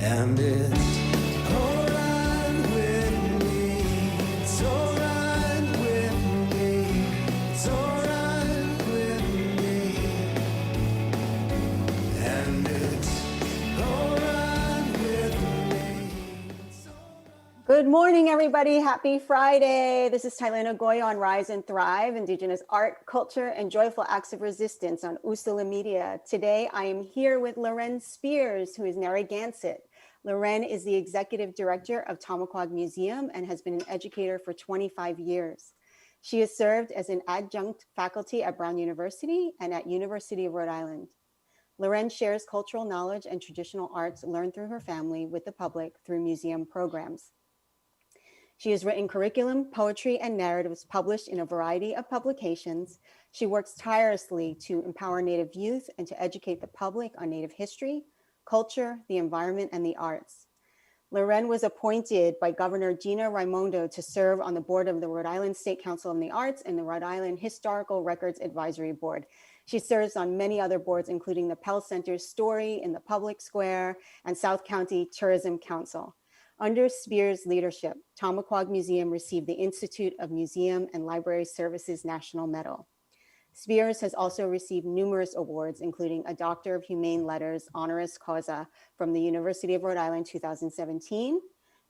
And it's alright with me. It's alright with me. It's alright with me. And it's alright with me. Good morning, everybody. Happy Friday. This is Tailinh Agoyo on Rise and Thrive, Indigenous Art, Culture, and Joyful Acts of Resistance on Usula Media. Today, I am here with Lorén Spears, who is Narragansett. Lorén is the Executive Director of Tamaquag Museum and has been an educator for 25 years. She has served as an adjunct faculty at Brown University and at University of Rhode Island. Lorén shares cultural knowledge and traditional arts learned through her family with the public through museum programs. She has written curriculum, poetry, and narratives published in a variety of publications. She works tirelessly to empower Native youth and to educate the public on Native history, culture, the environment, and the arts. Lorén was appointed by Governor Gina Raimondo to serve on the board of the Rhode Island State Council on the Arts and the Rhode Island Historical Records Advisory Board. She serves on many other boards, including the Pell Center's Story in the Public Square and South County Tourism Council. Under Spears' leadership, Tamaquag Museum received the Institute of Museum and Library Services National Medal. Spears has also received numerous awards, including a Doctor of Humane Letters honoris causa from the University of Rhode Island 2017,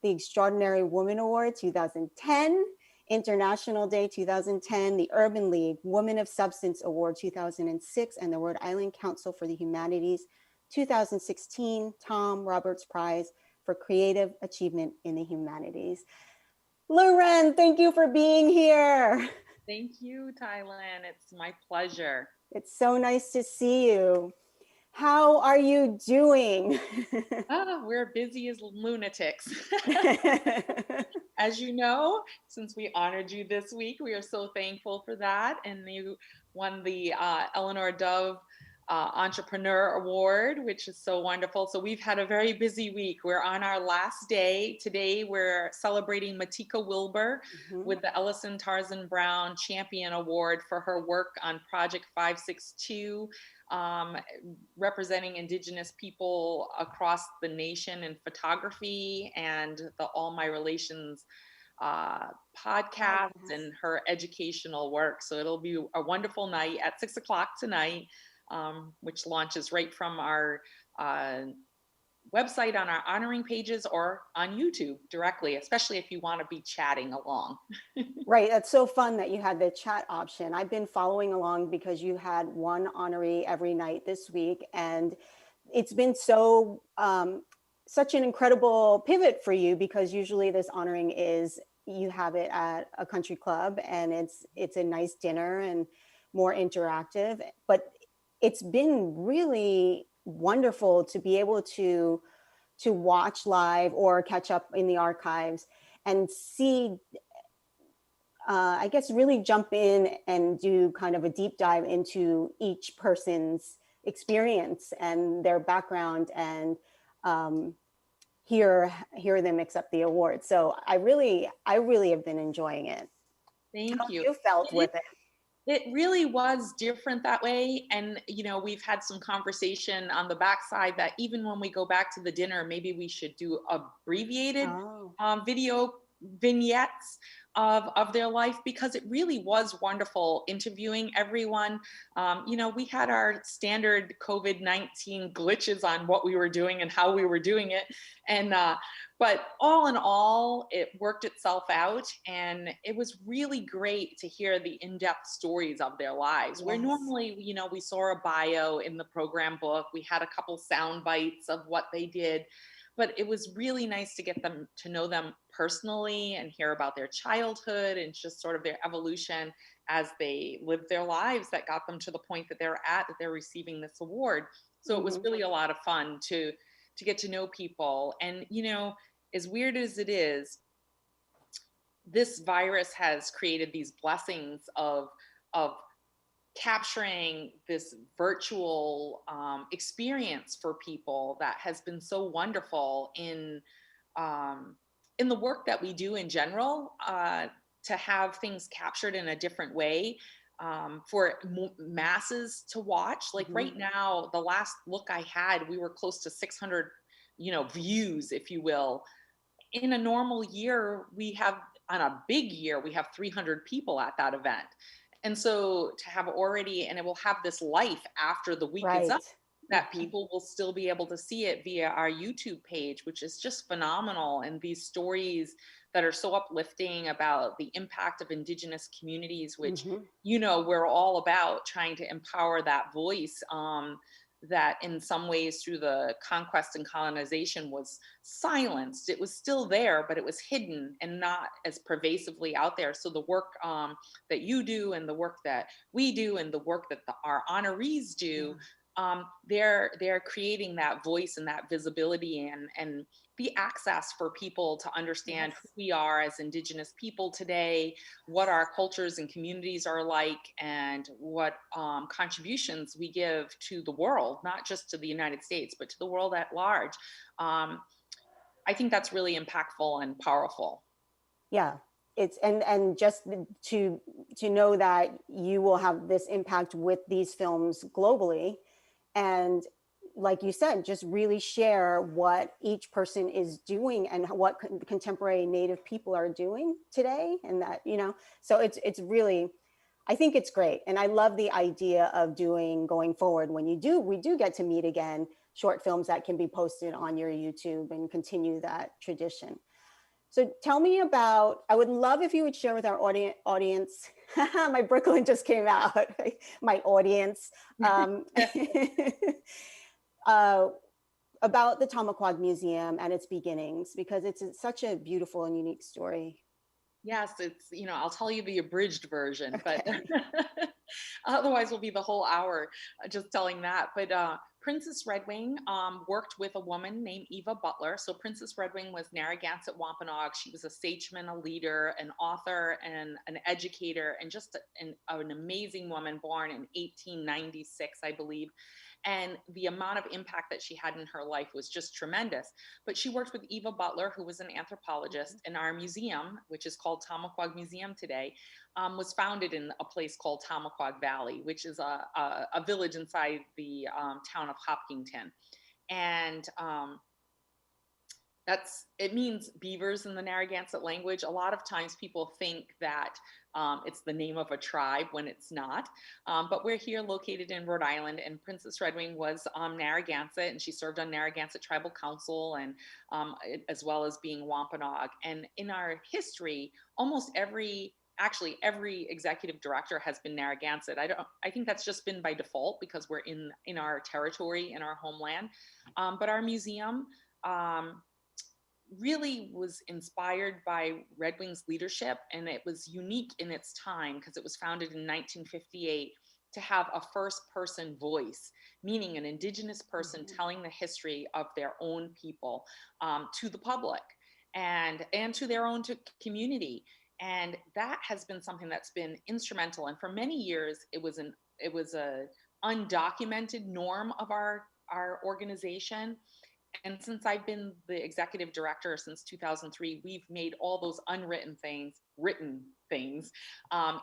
the Extraordinary Woman Award 2010, International Day 2010, the Urban League Woman of Substance Award 2006, and the Rhode Island Council for the Humanities 2016 Tom Roberts Prize for Creative Achievement in the Humanities. Lorén, thank you for being here. Thank you, Tailinh. It's my pleasure. It's so nice to see you. How are you doing? We're busy as lunatics. As you know, since we honored you this week, we are so thankful for that. And you won the Eleanor Dove Entrepreneur Award, which is so wonderful. So we've had a very busy week. We're on our last day. Today, we're celebrating Matika Wilbur with the Ellison Tarzan Brown Champion Award for her work on Project 562, representing Indigenous people across the nation in photography, and the All My Relations podcast and her educational work. So it'll be a wonderful night at 6 o'clock tonight. Which launches right from our website on our honoring pages or on YouTube directly, especially if you want to be chatting along. Right, that's so fun that you had the chat option. I've been following along because you had one honoree every night this week, and it's been so such an incredible pivot for you, because usually this honoring is you have it at a country club and it's a nice dinner and more interactive, but it's been really wonderful to be able to watch live or catch up in the archives and see, I guess, really jump in and do kind of a deep dive into each person's experience and their background, and hear them accept the award. So I really have been enjoying it. Thank you. How you felt with it? It really was different that way. And, we've had some conversation on the backside that even when we go back to the dinner, maybe we should do abbreviated video vignettes of their life, because it really was wonderful interviewing everyone. We had our standard COVID-19 glitches on what we were doing and how we were doing it. And, but all in all, it worked itself out. And it was really great to hear the in-depth stories of their lives. Yes. Where normally, we saw a bio in the program book. We had a couple sound bites of what they did. But it was really nice to get them to know them personally and hear about their childhood and just sort of their evolution as they lived their lives that got them to the point that they're receiving this award. So it was really a lot of fun to get to know people. And, as weird as it is, this virus has created these blessings of capturing this virtual experience for people that has been so wonderful in the work that we do in general, to have things captured in a different way for masses to watch. Like right now, the last look I had, we were close to 600 views, if you will. In a normal year, on a big year, we have 300 people at that event. And so to have already, and it will have this life after the week is Right. up, that people will still be able to see it via our YouTube page, which is just phenomenal. And these stories that are so uplifting about the impact of Indigenous communities, which, we're all about trying to empower that voice, that in some ways through the conquest and colonization was silenced. It was still there, but it was hidden and not as pervasively out there. So the work that you do, and the work that we do, and the work that our honorees do, they're creating that voice and that visibility, and the access for people to understand who we are as Indigenous people today, what our cultures and communities are like, and what contributions we give to the world, not just to the United States, but to the world at large. I think that's really impactful and powerful. Yeah, it's and just to know that you will have this impact with these films globally, and like you said, just really share what each person is doing and what contemporary Native people are doing today, and that, so it's really, I think it's great. And I love the idea of going forward, when we do get to meet again, short films that can be posted on your YouTube and continue that tradition. So tell me about, I would love if you would share with our audience, my Brooklyn just came out, my audience, about the Tamaquag Museum and its beginnings, because it's such a beautiful and unique story. Yes, it's, I'll tell you the abridged version, but otherwise we'll be the whole hour just telling that. But Princess Redwing worked with a woman named Eva Butler. So Princess Redwing was Narragansett Wampanoag. She was a sageman, a leader, an author, and an educator, and just an amazing woman, born in 1896, I believe. And the amount of impact that she had in her life was just tremendous. But she worked with Eva Butler, who was an anthropologist, and our museum, which is called Tamaquag Museum today, was founded in a place called Tamaquag Valley, which is a village inside the town of Hopkinton. And it means beavers in the Narragansett language. A lot of times people think that it's the name of a tribe when it's not. But we're here located in Rhode Island, and Princess Redwing was Narragansett, and she served on Narragansett Tribal Council, and as well as being Wampanoag. And in our history, almost every executive director has been Narragansett. I think that's just been by default because we're in our territory, in our homeland. But our museum really was inspired by Redwing's leadership, and it was unique in its time because it was founded in 1958 to have a first person voice, meaning an Indigenous person telling the history of their own people to the public and to their own community. And that has been something that's been instrumental. And for many years, it was a undocumented norm of our organization. And since I've been the executive director since 2003, we've made all those unwritten things, written things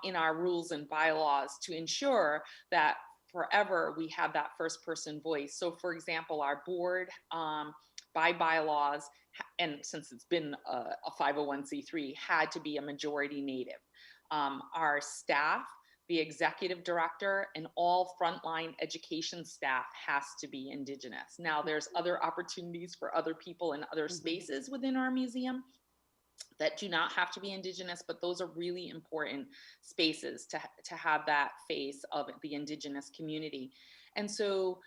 in our rules and bylaws to ensure that forever we have that first person voice. So for example, our board by bylaws, and since it's been a 501c3, had to be a majority Native. Our staff, the executive director, and all frontline education staff has to be Indigenous. Now, there's other opportunities for other people in other spaces within our museum that do not have to be Indigenous, but those are really important spaces to have that face of the Indigenous community. And so